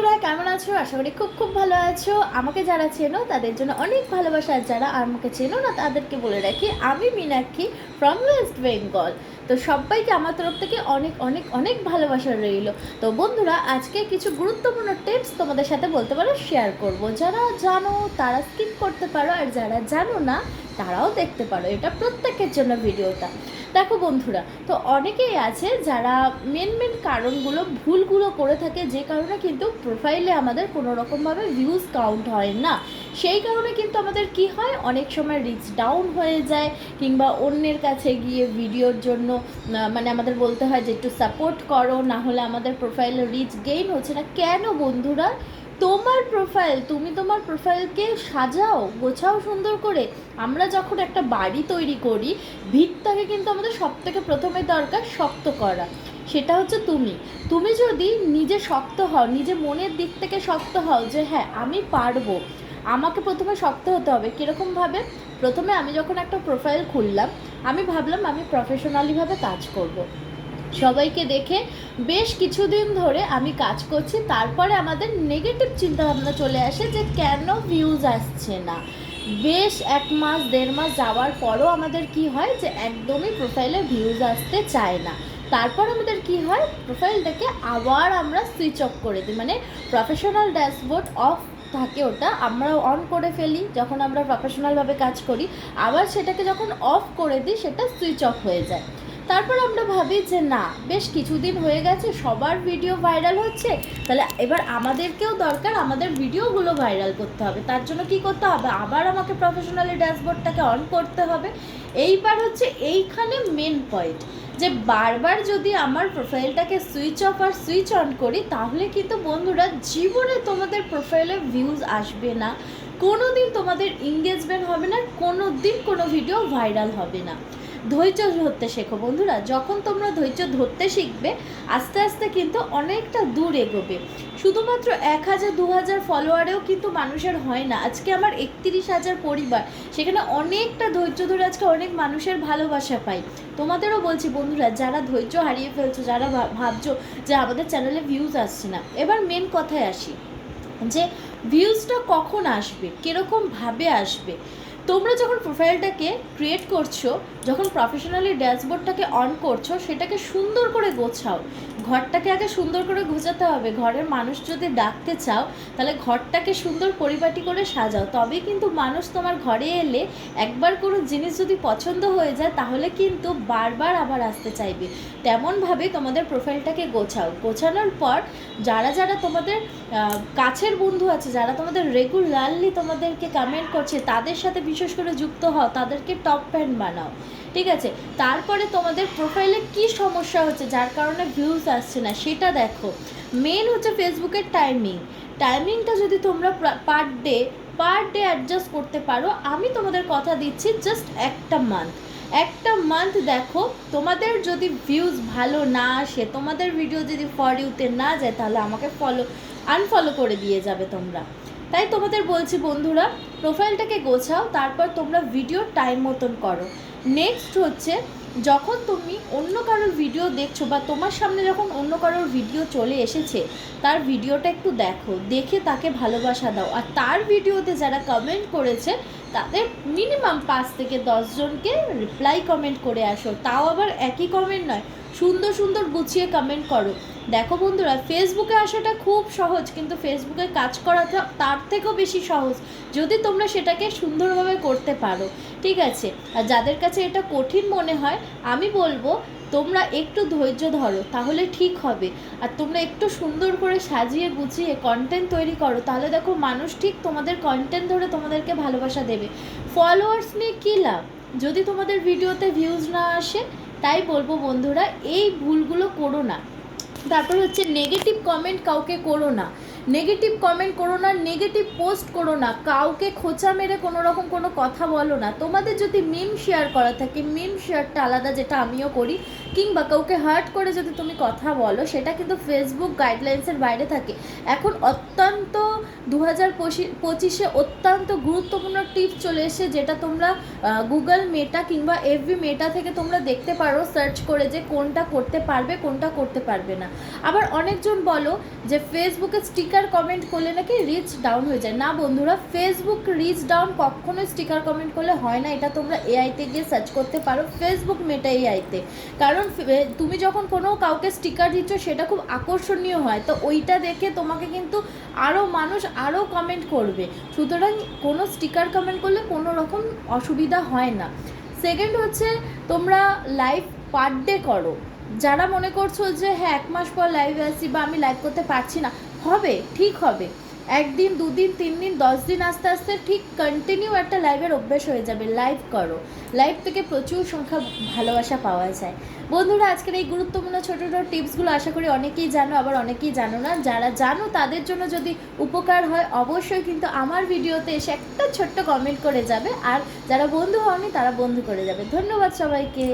বন্ধুরা কেমন আছো? আশা করি খুব খুব ভালো আছো। আমাকে যারা চেনো তাদের জন্য অনেক ভালোবাসা, আর যারা আমাকে চেনো না তাদেরকে বলে রাখি আমি মীনাক্ষী ফ্রম ওয়েস্ট বেঙ্গল। তো সবাইকে আমার তরফ থেকে অনেক অনেক অনেক ভালোবাসা রইল। তো বন্ধুরা, আজকে কিছু গুরুত্বপূর্ণ টিপস তোমাদের সাথে বলতে পারো শেয়ার করব। যারা জানো তারা স্কিপ করতে পারো, আর যারা জানো না তারাও দেখতে পারো। এটা প্রত্যেকের জন্য ভিডিওটা। দেখো বন্ধুরা, তো অনেকেই আছে যারা মেন কারণগুলো ভুলগুলো করে থাকে, যে কারণে কিন্তু প্রোফাইলে আমাদের কোনো রকমভাবে ভিউজ কাউন্ট হয় না। সেই কারণে কিন্তু আমাদের কি হয়, অনেক সময় রিচ ডাউন হয়ে যায়, কিংবা অন্যের কাছে গিয়ে ভিডিওর জন্য মানে আমাদের বলতে হয় যে একটু সাপোর্ট করো, না হলে আমাদের প্রোফাইলে রিচ গেইন হচ্ছে না। কেন বন্ধুরা? তোমার প্রোফাইল, তুমি তোমার প্রোফাইলকে সাজাও, গোছাও সুন্দর করে। আমরা যখন একটা বাড়ি তৈরি করি, ভিতটাকে কিন্তু আমাদের সবথেকে প্রথমে দরকার শক্ত করা। সেটা হচ্ছে তুমি যদি নিজে শক্ত হও, নিজে মনের দিক থেকে শক্ত হও যে হ্যাঁ আমি পারবো, আমাকে প্রথমে শক্ত হতে হবে। কীরকমভাবে? প্রথমে আমি যখন একটা প্রোফাইল খুললাম, আমি ভাবলাম আমি প্রফেশনালিভাবে কাজ করব। সবাইকে দেখে বেশ কিছুদিন ধরে আমি কাজ করছি, তারপরে আমাদের নেগেটিভ চিন্তাভাবনা চলে আসে যে কেন ভিউজ আসছে না। বেশ 1 মাস 1.5 মাস যাওয়ার পরও আমাদের কি হয় যে একদমই প্রোফাইলে ভিউজ আসতে চায় না। তারপর আমাদের কি হয়, প্রোফাইলটাকে আবার আমরা সুইচ অফ করে দিই, মানে প্রফেশনাল ড্যাশবোর্ড অফ থাকে ওটা আমরা অন করে ফেলি যখন আমরা প্রফেশনালভাবে কাজ করি, আবার সেটাকে যখন অফ করে দিই সেটা সুইচ অফ হয়ে যায়। তারপর আমরা ভাবি যে না, বেশ কিছুদিন হয়ে গেছে, সবার ভিডিও ভাইরাল হচ্ছে, তাহলে এবার আমাদেরকেও দরকার আমাদের ভিডিওগুলো ভাইরাল করতে হবে। তার জন্য কি করতে হবে, আবার আমাকে প্রফেশনালি ড্যাশবোর্ডটাকে অন করতে হবে। এইবার হচ্ছে এইখানে মেন পয়েন্ট, যে বারবার যদি আমার প্রোফাইলটাকে সুইচ অফ আর সুইচ অন করি, তাহলে কিন্তু বন্ধুরা জীবনে তোমাদের প্রোফাইলে ভিউজ আসবে না, কোনো দিন তোমাদের এঙ্গেজমেন্ট হবে না, কোনো দিন কোনো ভিডিও ভাইরাল হবে না। ধৈর্য ধরতে শেখো বন্ধুরা। যখন তোমরা ধৈর্য ধরতে শিখবে, আস্তে আস্তে কিন্তু অনেকটা দূর এগোবে। শুধুমাত্র 1000 2000 ফলোয়ারেও কিন্তু মানুষের হয় না। আজকে আমার 31,000 পরিবার, সেখানে অনেকটা ধৈর্য ধরে আজকে অনেক মানুষের ভালোবাসা পাই। তোমাদেরও বলছি বন্ধুরা, যারা ধৈর্য হারিয়ে ফেলছো, যারা ভাবছো যে আমাদের চ্যানেলে ভিউজ আসছে না, এবার মেন কথায় আসি যে ভিউজটা কখন আসবে, কীরকমভাবে আসবে। তোমরা যখন প্রোফাইলটাকে ক্রিয়েট করছো, যখন প্রফেশনালি ড্যাশবোর্ডটাকে অন করছো, সেটাকে সুন্দর করে গোছাও। ঘরটাকে আগে সুন্দর করে গোছাতে হবে। ঘরের মানুষ যদি ডাকতে চাও, তাহলে ঘরটাকে সুন্দর পরিপাটি করে সাজাও, তবেই কিন্তু মানুষ তোমার ঘরে এলে একবার কোনো জিনিস যদি পছন্দ হয়ে যায়, তাহলে কিন্তু বারবার আবার আসতে চাইবে। তেমনভাবে তোমাদের প্রোফাইলটাকে গোছাও। গোছানোর পর যারা যারা তোমাদের কাছের বন্ধু আছে, যারা তোমাদের রেগুলারলি তোমাদেরকে কমেন্ট করছে, তাদের সাথে বিশেষ করে যুক্ত হও, তাদেরকে টপ ফ্যান বানাও। ঠিক আছে? তারপরে তোমাদের প্রোফাইলে কি সমস্যা হচ্ছে যার কারণে ভিউজ আসছে না সেটা দেখো। মেন হচ্ছে ফেসবুকের টাইমিংটা যদি তোমরা পার ডে অ্যাডজাস্ট করতে পারো, আমি তোমাদের কথা দিচ্ছি জাস্ট একটা মান্থ দেখো, তোমাদের যদি ভিউজ ভালো না আসে, তোমাদের ভিডিও যদি ফর ইউতে না যায়, তাহলে আমাকে আনফলো করে দিয়ে যাবে তোমরা। তাই তোমাদের বলছি বন্ধুরা, প্রোফাইলটাকে গোছাও, তারপর তোমরা ভিডিও টাইম মতন করো। নেক্সট হচ্ছে, যখন তুমি অন্য কারোর ভিডিও দেখছো, বা তোমার সামনে যখন অন্য কারোর ভিডিও চলে এসেছে, তার ভিডিওটা একটু দেখে তাকে ভালোবাসা দাও। আর তার ভিডিওতে যারা কমেন্ট করেছে, তাদের মিনিমাম 5 থেকে 10 জনকে রিপ্লাই কমেন্ট করে আসো। তাও আবার একই কমেন্ট নয়, সুন্দর সুন্দর গুছিয়ে কমেন্ট করো। দেখো বন্ধুরা, ফেসবুকে আসাটা খুব সহজ, কিন্তু ফেসবুকে কাজ করাটা তার থেকেও বেশি সহজ, যদি তোমরা সেটাকে সুন্দরভাবে করতে পারো। ঠিক আছে? আর যাদের কাছে এটা কঠিন মনে হয়, আমি বলবো তোমরা একটু ধৈর্য ধরো, তাহলে ঠিক হবে। আর তোমরা একটু সুন্দর করে সাজিয়ে গুছিয়ে কন্টেন্ট তৈরি করো, তাহলে দেখো মানুষ ঠিক তোমাদের কন্টেন্ট ধরে তোমাদেরকে ভালোবাসা দেবে। ফলোয়ার্স নিয়ে কী লাভ যদি তোমাদের ভিডিওতে ভিউজ না আসে? তাই বলবো বন্ধুরা, এই ভুলগুলো করো না। তারপর হচ্ছে, নেগেটিভ কমেন্ট কাউকে করো না, নেগেটিভ পোস্ট করো না, কাউকে খোঁচা মেরে কোনো রকম কোনো কথা বলো না। তোমাদের যদি মিম শেয়ার করা থাকে, মিম শেয়ারটা আলাদা, যেটা আমিও করি, কিংবা কাউকে হার্ট করে যদি তুমি কথা বলো, সেটা কিন্তু ফেসবুক গাইডলাইন্সের বাইরে থাকে। এখন অত্যন্ত 2025-এ অত্যন্ত গুরুত্বপূর্ণ টিপস চলে এসে, যেটা তোমরা গুগল মেটা কিংবা এফবি মেটা থেকে তোমরা দেখতে পারো সার্চ করে, যে কোনটা করতে পারবে কোনটা করতে পারবে না। আবার অনেকজন বলো যে ফেসবুকে স্টিকার কমেন্ট করলে নাকি রিচ ডাউন হয়ে যায়। না বন্ধুরা, ফেসবুক রিচ ডাউন কখনোই স্টিকার কমেন্ট করলে হয় না। এটা তোমরা এআইতে গিয়ে সার্চ করতে পারো, ফেসবুক মেটা এআইতে। কারণ তুমি যখন কোনো কাউকে স্টিকার দিচ্ছ সেটা খুব আকর্ষণীয় হয়, তো ওইটা দেখে তোমাকে কিন্তু আরও মানুষ আরও কমেন্ট করবে। সুতরাং কোনো স্টিকার কমেন্ট করলে কোনো রকম অসুবিধা হয় না। সেকেন্ড হচ্ছে তোমরা লাইভ পার ডে করো। যারা মনে করছো যে হ্যাঁ 1 মাস পর লাইভে আসি বা আমি লাইভ করতে পারছি না, হবে, ঠিক হবে। 1 দিন 2 দিন 3 দিন 10 দিন আস্তে আস্তে ঠিক কন্টিনিউ একটা লাইভের অভ্যেস হয়ে যাবে। লাইভ করো, লাইভ থেকে প্রচুর সংখ্যা ভালোবাসা পাওয়া যায়। বন্ধুরা, আজকের এই গুরুত্বপূর্ণ ছোটো ছোটো টিপসগুলো আশা করি অনেকেই জানো, আবার অনেকেই জানো না। যারা জানো তাদের জন্য যদি উপকার হয় অবশ্যই কিন্তু আমার ভিডিওতে এসে একটা ছোট্ট কমেন্ট করে যাবে, আর যারা বন্ধু হওনি তারা বন্ধু করে যাবে। ধন্যবাদ সবাইকে।